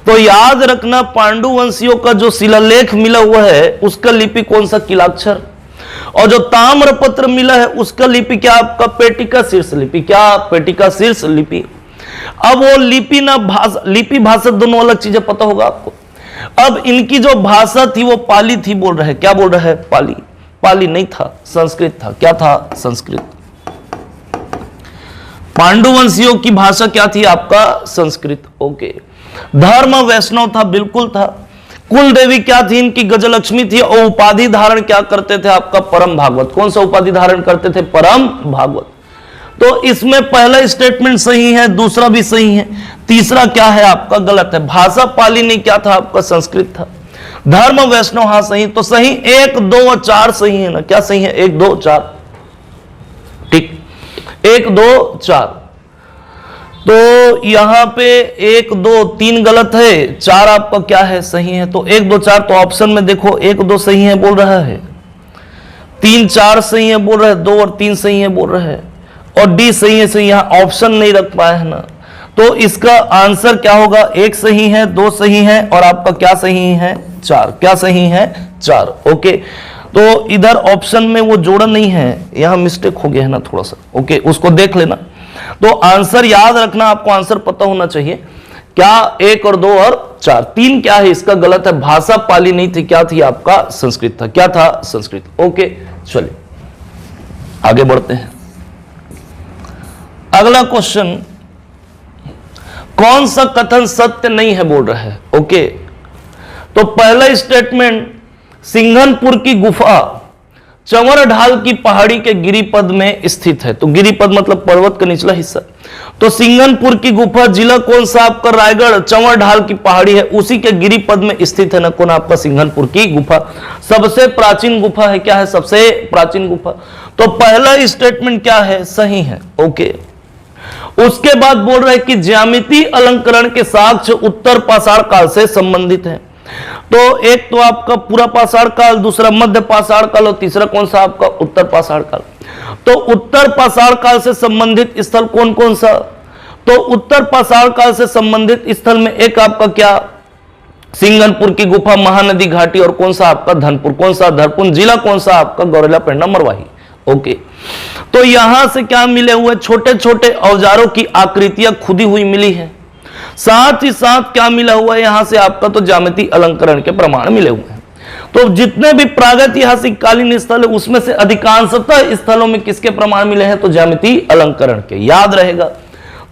Speaker 1: तो याद रखना, पांडुवंशियों का जो शिलालेख मिला हुआ है उसका लिपि कौन सा? किलाक्षर। और जो ताम्रपत्र मिला है उसका लिपि क्या आपका? पेटिका शीर्ष लिपि। क्या? पेटिका शीर्ष लिपि। अब वो लिपि ना भाषा, लिपि भाषा दोनों अलग चीजें, पता होगा आपको। अब इनकी जो भाषा थी वो पाली थी, बोल रहे हैं। क्या बोल रहे हैं? पाली। पाली नहीं था, संस्कृत था। क्या था? संस्कृत। पांडुवंशियों की भाषा क्या थी आपका? संस्कृत। ओके, धर्म वैष्णव था, बिल्कुल था। कुल देवी क्या थी इनकी? गजलक्ष्मी थी। और उपाधि धारण क्या करते थे आपका? परम भागवत। कौन सा उपाधि धारण करते थे? परम भागवत। तो इसमें पहला स्टेटमेंट सही है, दूसरा भी सही है, तीसरा क्या है आपका? गलत है। भाषा पाली नहीं, क्या था आपका? संस्कृत था। धर्म वैष्णव, हाँ सही। तो सही 1, 2 और 4 सही है ना? क्या सही है? 1, 2, 4। ठीक, 1, 2, 4। तो यहां पे 1, 2, 3 गलत है, 4 आपका क्या है? सही है। तो 1, 2, 4 तो ऑप्शन में देखो 1, 2 सही है बोल रहा है, 3, 4 सही है बोल रहा है, 2 और 3 सही है बोल रहा है, और डी सही है। सही, यहां ऑप्शन नहीं रख पाए है ना। तो इसका आंसर क्या होगा? 1 सही है, 2 सही है, और आपका क्या सही है? 4। क्या सही है? 4। ओके, तो इधर ऑप्शन में वो जोड़ा नहीं है, यहां मिस्टेक हो गया है ना थोड़ा सा। ओके, उसको देख लेना। तो आंसर याद रखना, आपको आंसर पता होना चाहिए। क्या? 1 और 2 और 4। 3 क्या है? इसका गलत है। भाषा पाली नहीं थी, क्या थी आपका? संस्कृत था। क्या था? संस्कृत। ओके, चलिए आगे बढ़ते हैं। अगला क्वेश्चन, कौन सा कथन सत्य नहीं है बोल रहा है? ओके, तो पहला स्टेटमेंट, सिंघनपुर की गुफा चंवर ढाल की पहाड़ी के गिरिपद में स्थित है। तो गिरिपद मतलब पर्वत का निचला हिस्सा। तो सिंघनपुर की गुफा जिला कौन सा आपका? रायगढ़। चंवर ढाल की पहाड़ी है, उसी के गिरिपद में स्थित है ना कौन? आपका सिंघनपुर की गुफा। सबसे प्राचीन गुफा है। क्या है? सबसे प्राचीन गुफा। तो पहला स्टेटमेंट क्या है? सही है। ओके, उसके बाद बोल रहे हैं कि ज्यामिति अलंकरण के साक्ष्य उत्तर पाषाण काल से संबंधित है। तो एक तो आपका पूरा पाषाण काल, दूसरा मध्य पाषाण काल, और तीसरा कौन सा आपका? उत्तर पाषाण काल। तो उत्तर पाषाण काल से संबंधित स्थल कौन कौन सा? तो उत्तर पाषाण काल से संबंधित स्थल में एक आपका क्या? सिंघनपुर की गुफा, महानदी घाटी, और कौन सा आपका? धनपुर। कौन सा? धनपुर। जिला कौन सा आपका? गौरेला, पेंडा, मरवाही। ओके, तो यहां से क्या मिले हुए? छोटे छोटे औजारों की आकृतियां खुदी हुई मिली है। साथ ही साथ क्या मिला हुआ है यहां से आपका? तो ज्यामिति अलंकरण के प्रमाण मिले हुए हैं। तो जितने भी प्रागैतिहासिक कालीन स्थल है उसमें से अधिकांशतः स्थलों में किसके प्रमाण मिले हैं? तो ज्यामिति अलंकरण के। याद रहेगा।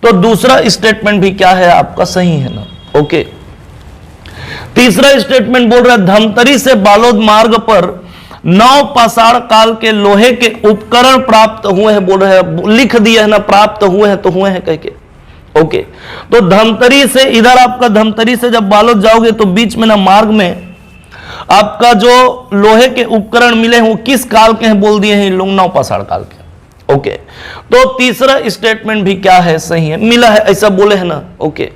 Speaker 1: तो दूसरा स्टेटमेंट भी क्या है आपका? सही है ना। ओके, तीसरा स्टेटमेंट बोल रहा है धमतरी से बालोद मार्ग पर नव पाषाण काल के लोहे के उपकरण प्राप्त हुए हैं, बोल रहे हैं। लिख दिया है ना, प्राप्त हुए हैं तो हुए हैं कह के। ओके, तो धमतरी से इधर आपका, धमतरी से जब बालोद जाओगे तो बीच में ना मार्ग में आपका जो लोहे के उपकरण मिले हैं वो किस काल के हैं? बोल दिए हैं लोग, नव पाषाण काल के। ओके, तो तीसरा स्टेटमेंट भी क्या है? सही है। मिला है ऐसा बोले हैं ना। ओके,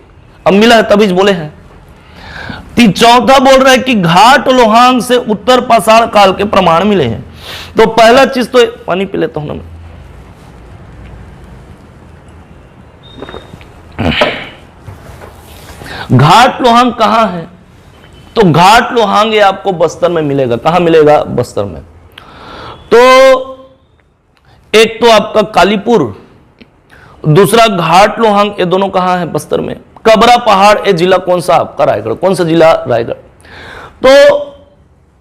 Speaker 1: अब मिला है तभी बोले हैं। चौथा बोल रहा है कि घाट लोहांग से उत्तर पाषाण काल के प्रमाण मिले हैं। तो पहला चीज तो पानी पी लेता हूं ना मैं। घाट लोहांग कहां है? तो घाट लोहांग ये आपको बस्तर में मिलेगा। कहां मिलेगा? बस्तर में। तो एक तो आपका कालीपुर, दूसरा घाट लोहांग, ये दोनों कहां है? बस्तर में। कबरा पहाड़, ये जिला कौन सा आपका? रायगढ़। कौन सा जिला? रायगढ़। तो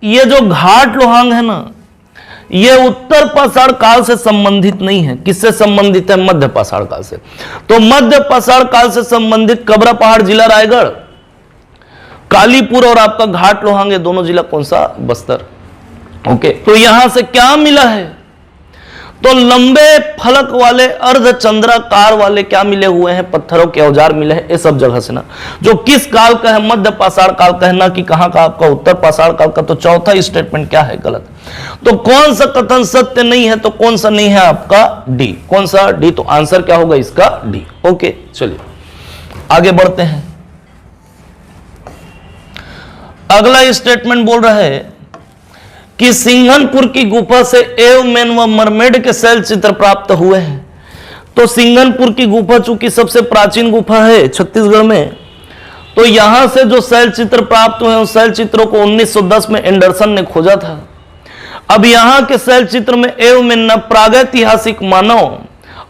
Speaker 1: ये जो घाट लोहांग है ना, ये उत्तर पाषाण काल से संबंधित नहीं है। किससे संबंधित है? मध्य पाषाण काल से। तो मध्य पाषाण काल से संबंधित कबरा पहाड़ जिला रायगढ़, कालीपुर और आपका घाट लोहांग, ये दोनों जिला कौन सा? बस्तर। ओके, तो यहां से क्या मिला है? तो लंबे फलक वाले अर्धचंद्राकार वाले क्या मिले हुए हैं? पत्थरों के औजार मिले हैं। ये सब जगह से ना, जो किस काल का है? मध्य पाषाण काल का है ना, कि कहां का? आपका उत्तर पाषाण काल का। तो चौथा स्टेटमेंट क्या है? गलत। तो कौन सा कथन सत्य नहीं है? तो कौन सा नहीं है? आपका डी। कौन सा? डी। तो आंसर क्या होगा इसका? डी। ओके, चलिए आगे बढ़ते हैं। अगला स्टेटमेंट बोल रहा है कि सिंघनपुर की गुफा से एवमेन व मरमेड के शैल चित्र प्राप्त हुए हैं। तो सिंघनपुर की गुफा चूंकि सबसे प्राचीन गुफा है छत्तीसगढ़ में, तो यहां से जो शैल चित्र प्राप्त हुए, उस शैल चित्रों को 1910 में एंडरसन ने खोजा था। अब यहां के शैल चित्र में एवमेन प्रागैतिहासिक मानव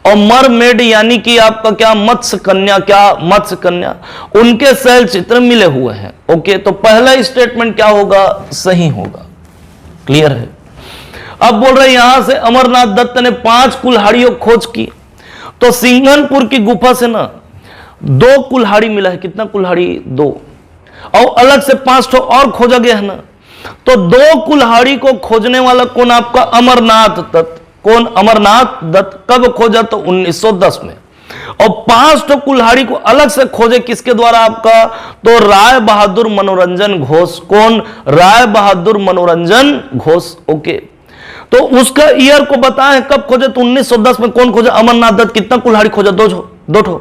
Speaker 1: और मरमेड यानी कि आपका क्या? मत्स्य कन्या। क्या? मत्स्य कन्या, उनके शैल चित्र मिले हुए हैं। ओके, तो पहला स्टेटमेंट क्या होगा? सही होगा। क्लियर है। अब बोल रहे यहां से अमरनाथ दत्त ने 5 कुल्हाड़ियों खोज की। तो सिंघनपुर की गुफा से ना 2 कुल्हाड़ी मिला है। कितना कुल्हाड़ी? 2। और अलग से 5 ठो और खोजा गया है ना। तो 2 कुल्हाड़ी को खोजने वाला कौन? आपका अमरनाथ दत्त। कौन? अमरनाथ दत्त। कब खोजा? तो 1910 में। और 5 ठो कुल्हाड़ी को अलग से खोजे किसके द्वारा? आपका तो राय बहादुर मनोरंजन घोष। कौन? राय बहादुर मनोरंजन घोष। ओके, तो उसका ईयर को बताएं कब खोजे? तो 1910 में। कौन खोजा? अमरनाथ दत्त। कितना कुल्हाड़ी खोजा? 2 ठो।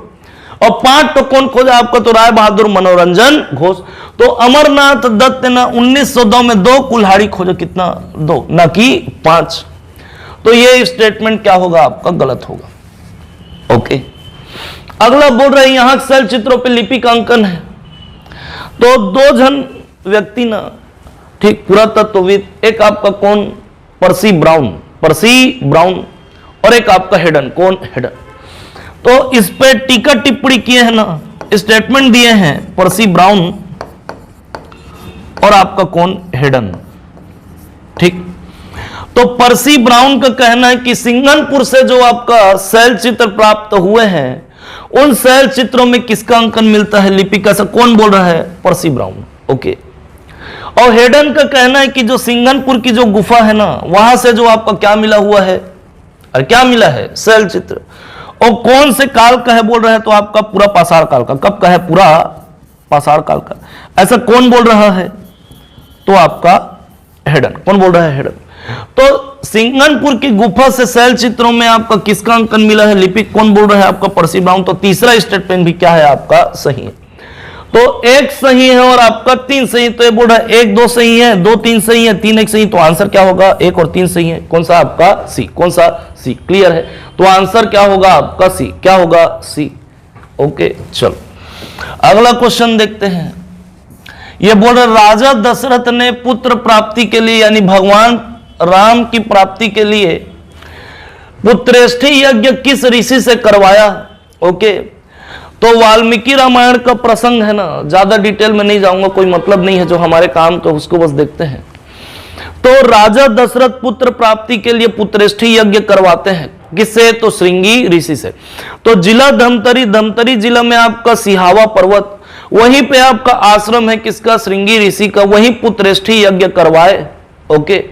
Speaker 1: और 5 ठो कौन खोजा? आपका तो राय बहादुर मनोरंजन घोष। तो अमरनाथ दत्त ने 1902 में 2 कुल्हाड़ी खोजा। कितना? 2, ना कि 5। तो ये स्टेटमेंट क्या होगा? आपका गलत होगा। ओके, अगला बोल रहे हैं यहां शैल चित्रों पे लिपि का अंकन है। तो 2 जन व्यक्ति ना, ठीक, पुरातत्वविद, एक आपका कौन? पर्सी ब्राउन और एक आपका हेडन। कौन? हेडन। तो इस पे टीका टिप्पणी किए हैं ना, स्टेटमेंट दिए हैं पर्सी ब्राउन और आपका कौन? हेडन। ठीक, तो पर्सी ब्राउन का कहना है कि सिंघनपुर से जो आपका शैल चित्र प्राप्त हुए हैं, उन शैल चित्रों में किसका अंकन मिलता है? लिपि का। कौन बोल रहा है? पर्सी ब्राउन। ओके, और हेडन का कहना है कि जो सिंघनपुर की जो गुफा है ना, वहां से जो आपका क्या मिला हुआ है? और क्या मिला है? शैल चित्र। और कौन से काल का है बोल रहे हैं? तो आपका पूरा पाषाण काल का। कब का है? पूरा पाषाण काल का। ऐसा कौन बोल रहा है? तो आपका हेडन। कौन बोल रहा है? हेडन। तो सिंघनपुर की गुफा से शैल चित्रों में आपका किसका अंकन मिला है? लिपि। कौन बोल रहा है? आपका पर्सी ब्राउन। तो तीसरा स्टेटमेंट भी क्या है? आपका सही है। तो 1 सही है और आपका 3 सही। तो ये बोल रहा है 1 2 सही है, 2 3 सही है, 3 1 सही। तो आंसर क्या होगा? 1 और 3 सही है। कौन सा? आपका सी। कौन सा? सी। क्लियर है। तो आंसर क्या होगा? आपका सी। क्या होगा? सी। ओके, चलो अगला क्वेश्चन देखते हैं। ये बोल रहे राजा दशरथ ने पुत्र प्राप्ति के लिए यानी भगवान राम की प्राप्ति के लिए पुत्रेष्ठी यज्ञ किस ऋषि से करवाया? ओके, तो वाल्मीकि रामायण का प्रसंग है ना, ज्यादा डिटेल में नहीं जाऊंगा, कोई मतलब नहीं है, जो हमारे काम का उसको बस देखते हैं। तो राजा दशरथ पुत्र प्राप्ति के लिए पुत्रेष्ठी यज्ञ करवाते हैं। किससे? तो श्रृंगी ऋषि से। तो जिला धमतरी जिला में आपका सिहावा पर्वत, वहीं पे आपका आश्रम है किसका? श्रृंगी ऋषि का। वहीं पुत्रेष्ठी यज्ञ करवाए। ओके,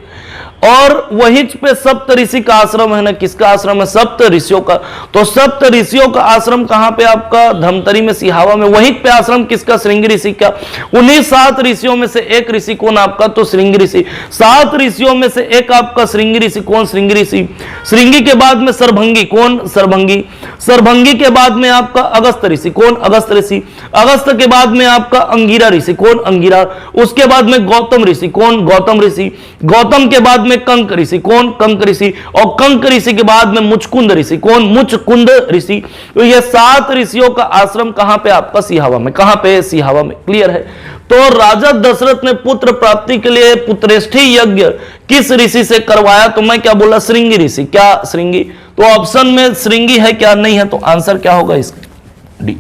Speaker 1: और वहीं पे सप्त ऋषि का आश्रम है ना। किसका आश्रम है? सप्त ऋषियों का। तो सप्त ऋषियों का आश्रम कहां पे? आपका धमतरी में, सिहावा में। वहीं पे आश्रम किसका? श्रृंगी ऋषि का। उन्हीं 7 ऋषियों में से एक ऋषि कौन? आपका तो श्रृंगी ऋषि। 7 ऋषियों में से एक आपका श्रृंगी ऋषि। कौन? श्रृंगी ऋषि। श्रृंगी के बाद में सरभंगी। कौन? सरभंगी। सरभंगी के बाद में आपका अगस्त ऋषि। कौन? अगस्त ऋषि। अगस्त के बाद में आपका अंगिरा ऋषि। कौन? अंगिरा। उसके बाद में गौतम ऋषि। कौन? गौतम ऋषि। गौतम के बाद में में कंक ऋषि, कौन? कंक ऋषि। और कंक ऋषि के बाद में मुचकुंद ऋषि, कौन? मुचकुंद ऋषि। तो ये 7 ऋषियों का आश्रम कहां पे? आपका सिहावा में। कहां पे? सिहावा में। क्लियर है। तो राजा दशरथ ने पुत्र प्राप्ति के लिए पुत्रेष्ठी यज्ञ किस ऋषि से करवाया? तो मैं क्या बोला? श्रृंगी ऋषि। क्या? श्रृंगी। तो ऑप्शन में श्रृंगी है क्या? नहीं है। तो आंसर क्या होगा इसका? डी।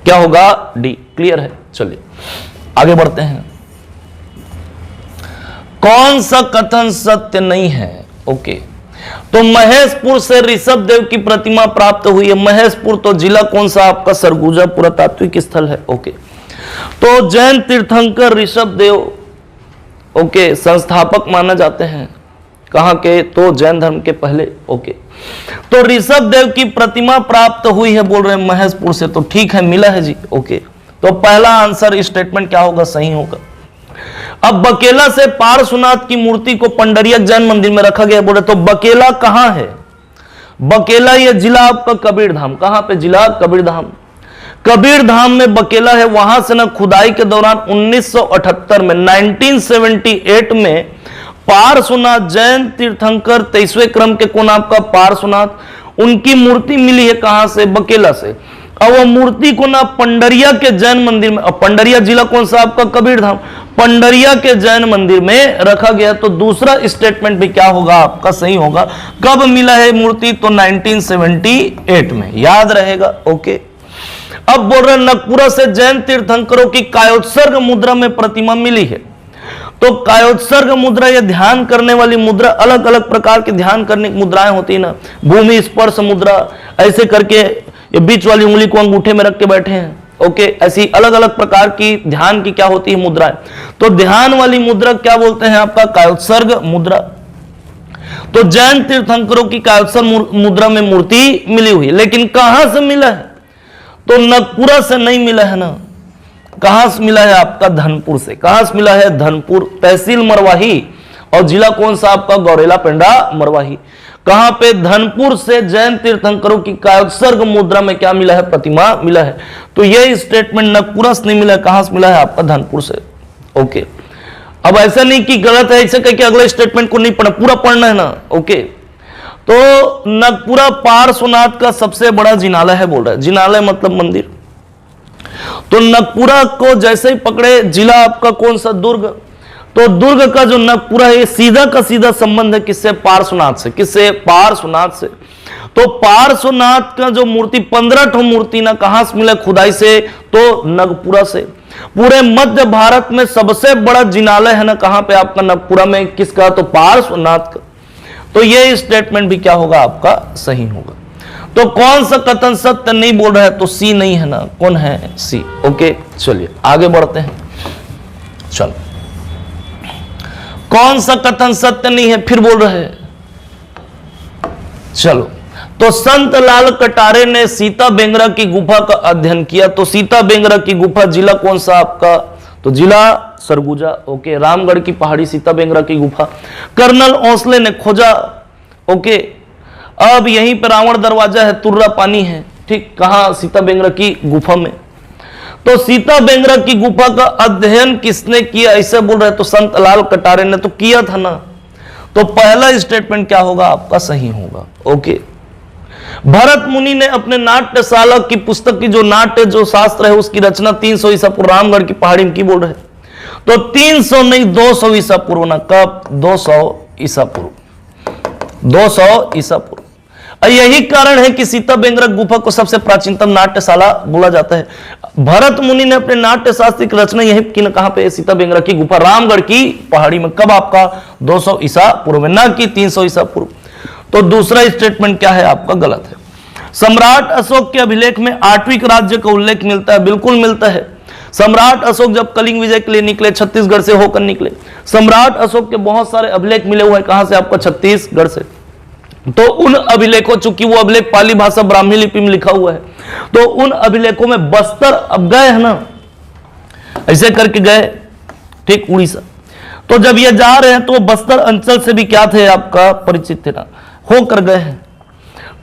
Speaker 1: क्या होगा? डी। क्लियर है। चलिए आगे बढ़ते हैं। कौन सा कथन सत्य नहीं है? ओके, तो महेशपुर से ऋषभ देव की प्रतिमा प्राप्त हुई है। महेशपुर तो जिला कौन सा? आपका सरगुजा पुरातात्विक स्थल है। ओके, तो जैन तीर्थंकर ऋषभ देव ओके संस्थापक माना जाते हैं। कहां के? तो जैन धर्म के पहले। ओके, तो ऋषभ देव की प्रतिमा प्राप्त हुई है बोल रहे हैं महेशपुर से, तो ठीक है, मिला है जी। ओके, तो पहला आंसर स्टेटमेंट क्या होगा? सही होगा। अब बकेला से पार्श्वनाथ की मूर्ति को पंडरिया जैन मंदिर में रखा गया बोले, तो बकेला कहां है? बकेला ये जिला आपका कबीरधाम। कहां पे? जिला कबीरधाम। कबीरधाम में बकेला है। वहां से ना खुदाई के दौरान 1978 में 1978 में पार्श्वनाथ जैन तीर्थंकर 23वें क्रम के कौन? आपका पार्श्वनाथ, उनकी मूर्ति मिली है। कहां से? बकेला से। और वो मूर्ति को ना पंडरिया के जैन मंदिर में, पंडरिया जिला कौन सा? आपका कबीरधाम, पंडरिया के जैन मंदिर में रखा गया। तो दूसरा स्टेटमेंट भी क्या होगा? आपका सही होगा। कब मिला है मूर्ति? तो 1978 में, याद रहेगा। ओके, अब बोल रहे नगपुरा से जैन तीर्थंकरों की कायोत्सर्ग मुद्रा में प्रतिमा मिली है। तो कायोत्सर्ग मुद्रा, ये ध्यान करने वाली मुद्रा, अलग अलग प्रकार की ध्यान करने की मुद्राएं होती है ना, भूमि स्पर्श मुद्रा, ऐसे करके ये बीच वाली उंगली को अंगूठे में रख के बैठे हैं। ओके, ऐसी अलग अलग प्रकार की ध्यान की क्या होती है? मुद्राएं। तो ध्यान वाली मुद्रा क्या बोलते हैं? आपका कायोत्सर्ग मुद्रा। तो जैन तीर्थंकरों की कायोत्सर्ग मुद्रा में मूर्ति मिली हुई, लेकिन कहां से मिला है? तो नगपुरा से नहीं मिला है ना। कहां से मिला है? आपका धनपुर से। कहां से मिला है? धनपुर, तहसील मरवाही, और जिला कौन सा? आपका गौरेला पेंडा मरवाही। कहां पे? धनपुर से जैन तीर्थंकरों की कायोत्सर्ग मुद्रा में क्या मिला है? प्रतिमा मिला है। तो यह स्टेटमेंट नगपुरा से नहीं मिला है। कहां से मिला है? आपका धनपुर से। ओके, अब ऐसा नहीं कि गलत है ऐसे कह के अगले स्टेटमेंट को नहीं पढ़ना, पूरा पढ़ना है ना। ओके, तो नगपुरा पार्श्वनाथ का सबसे बड़ा जिनालय है बोल रहा है। जिनालय मतलब मंदिर। तो नगपुरा को जैसे ही पकड़े, जिला आपका कौन सा? दुर्ग। तो दुर्ग का जो नगपुरा है, सीधा का सीधा संबंध है किससे? पार्श्वनाथ से। किससे? पार्श्वनाथ से। तो पार्श्वनाथ का जो मूर्ति 15 मूर्ति ना कहां से मिला? खुदाई से। तो नगपुरा से। पूरे मध्य भारत में सबसे बड़ा जिनालय है ना, कहां पे? आपका नगपुरा में। किसका? तो पार्श्वनाथ का। तो ये स्टेटमेंट भी क्या होगा? आपका सही होगा। तो कौन सा कथन सत्य नहीं बोल रहा है? तो सी नहीं है ना। कौन है? सी। ओके, चलिए आगे बढ़ते हैं। चलो, कौन सा कथन सत्य नहीं है फिर बोल रहे हैं? चलो, तो संत लाल कटारे ने सीता बेंगरा की गुफा का अध्ययन किया। तो सीता बेंगरा की गुफा जिला कौन सा आपका? तो जिला सरगुजा। ओके, रामगढ़ की पहाड़ी सीता बेंगरा की गुफा। कर्नल ओंसले ने खोजा। ओके, अब यहीं पर रावण दरवाजा है, तुर्रा पानी है। ठीक, कहां? सीता बेंगरा की गुफा में। तो सीता बेंगरा की गुफा का अध्ययन किसने किया? ऐसे बोल रहे तो संत लाल कटारे ने तो किया था ना। तो पहला स्टेटमेंट क्या होगा? आपका सही होगा। ओके, भरत मुनि ने अपने नाट्यशाला की पुस्तक की जो नाट्य जो शास्त्र है उसकी रचना 300 ईसा पूर्व रामगढ़ की पहाड़ी में की बोल रहे। तो 300 नहीं 200 ईसा पूर्व ना। कब? 200 ईसा पूर्व। 200 ईसा पूर्व। यही कारण है कि सीता बेंगरा गुफा को सबसे प्राचीनतम नाट्यशाला बोला जाता है। भरत मुनि ने अपने नाट्य शास्त्र की रचना यही की ना, कहां पे? सीता बेंगरा की गुफा रामगढ़ की पहाड़ी में। कब? आपका 200 ईसा पूर्व में, ना कि 300 ईसा पूर्व। तो दूसरा स्टेटमेंट क्या है? आपका गलत है। सम्राट अशोक के अभिलेख में 8वीं राज्य का उल्लेख मिलता है। बिल्कुल मिलता है। सम्राट अशोक जब कलिंग विजय के लिए निकले, छत्तीसगढ़ से होकर निकले। सम्राट अशोक के बहुत सारे अभिलेख मिले हुए हैं। कहां से? आपका छत्तीसगढ़ से। तो उन अभिलेखों, चूंकि वो अभिलेख पाली भाषा ब्राह्मी लिपि में लिखा हुआ है, तो उन अभिलेखों में बस्तर अब गए है ना, ऐसे करके गए। ठीक, उड़ीसा। तो जब ये जा रहे हैं तो बस्तर अंचल से भी क्या थे? आपका परिचित थे ना, होकर गए हैं।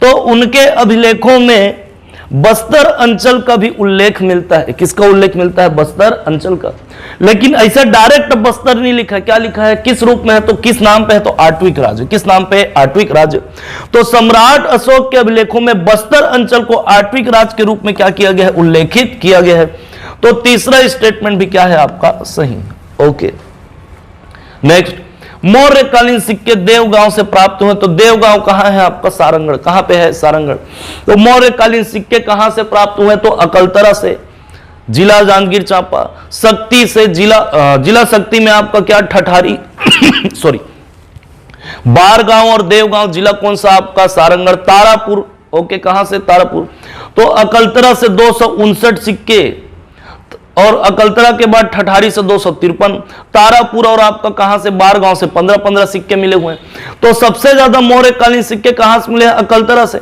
Speaker 1: तो उनके अभिलेखों में बस्तर अंचल का भी उल्लेख मिलता है। किसका उल्लेख मिलता है? बस्तर अंचल का। लेकिन ऐसा डायरेक्ट बस्तर नहीं लिखा है। क्या लिखा है? किस रूप में है? तो किस नाम पे है? तो आट्विक राज्य। किस नाम पे? आट्विक राज्य। तो सम्राट अशोक के अभिलेखों में बस्तर अंचल को आट्विक राज्य के रूप में क्या किया गया है? उल्लेखित किया गया है। तो तीसरा स्टेटमेंट भी क्या है आपका? सही। ओके, नेक्स्ट, मौर्यकालीन सिक्के देवगांव से प्राप्त हुए। तो देवगांव कहां है आपका? सारंगढ़। कहां पे है? सारंगढ़। तो मौर्यकालीन सिक्के कहां से प्राप्त हुए? तो अकलतरा से, जिला जांजगीर चांपा। शक्ति से, जिला शक्ति में आपका क्या? ठठारी सॉरी, बारगांव और देवगांव। जिला कौन सा आपका? सारंगढ़। तारापुर, ओके, कहां से? तारापुर। तो अकलतरा से 259 सिक्के, और अकलतरा के बाद ठठारी से 253, तारापुर और आपका कहां से? बारगांव से 15-15 सिक्के मिले हुए हैं। तो सबसे ज्यादा मौर्यकालीन सिक्के कहां से मिले? अकलतरा से,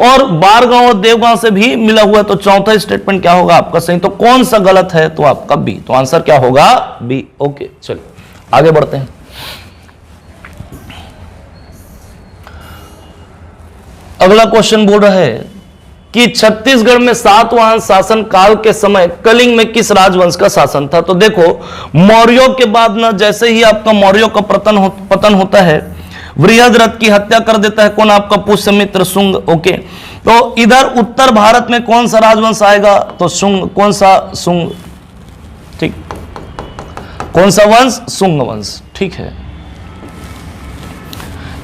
Speaker 1: और बारगांव और देवगांव से भी मिला हुआ है। तो चौथा स्टेटमेंट क्या होगा आपका? सही। तो कौन सा गलत है? तो आपका बी। तो आंसर क्या होगा? बी। ओके, चलिए आगे बढ़ते हैं। अगला क्वेश्चन बोल रहा है कि छत्तीसगढ़ में सातवाहन शासन काल के समय कलिंग में किस राजवंश का शासन था? तो देखो, मौर्यों के बाद ना जैसे ही आपका मौर्यों का पतन होता है, वृहद्रथ की हत्या कर देता है कौन? आपका पुष्यमित्र शुंग। ओके, तो इधर उत्तर भारत में कौन सा राजवंश आएगा? तो शुंग। कौन सा? शुंग। ठीक, कौन सा वंश? शुंग वंश। ठीक है,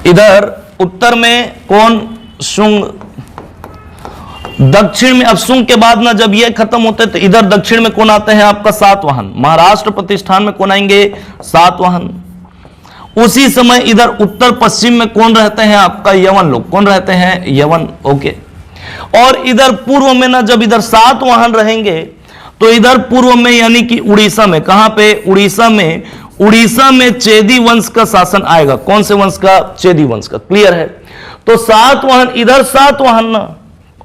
Speaker 1: इधर उत्तर में कौन? शुंग। दक्षिण में, अब शुंग के बाद ना जब ये खत्म होते तो इधर दक्षिण में कौन आते हैं आपका? सातवाहन। महाराष्ट्र प्रतिष्ठान में कौन आएंगे? सातवाहन। उसी समय इधर उत्तर पश्चिम में कौन रहते हैं आपका? यवन लोग। कौन रहते हैं? यवन। ओके, और इधर पूर्व में ना जब इधर सातवाहन रहेंगे तो इधर पूर्व में यानी कि उड़ीसा में, कहां पे? उड़ीसा में। उड़ीसा में चेदी वंश का शासन आएगा। कौन से वंश का? चेदी वंश का। क्लियर है? तो सातवाहन, इधर सातवाहन ना,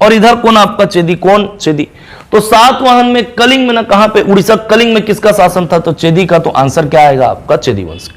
Speaker 1: और इधर कौन आपका? चेदी। कौन? चेदी। तो सातवाहन में कलिंग में ना, कहां पे? उड़ीसा। कलिंग में किसका शासन था? तो चेदी का। तो आंसर क्या आएगा आपका? चेदी वंश।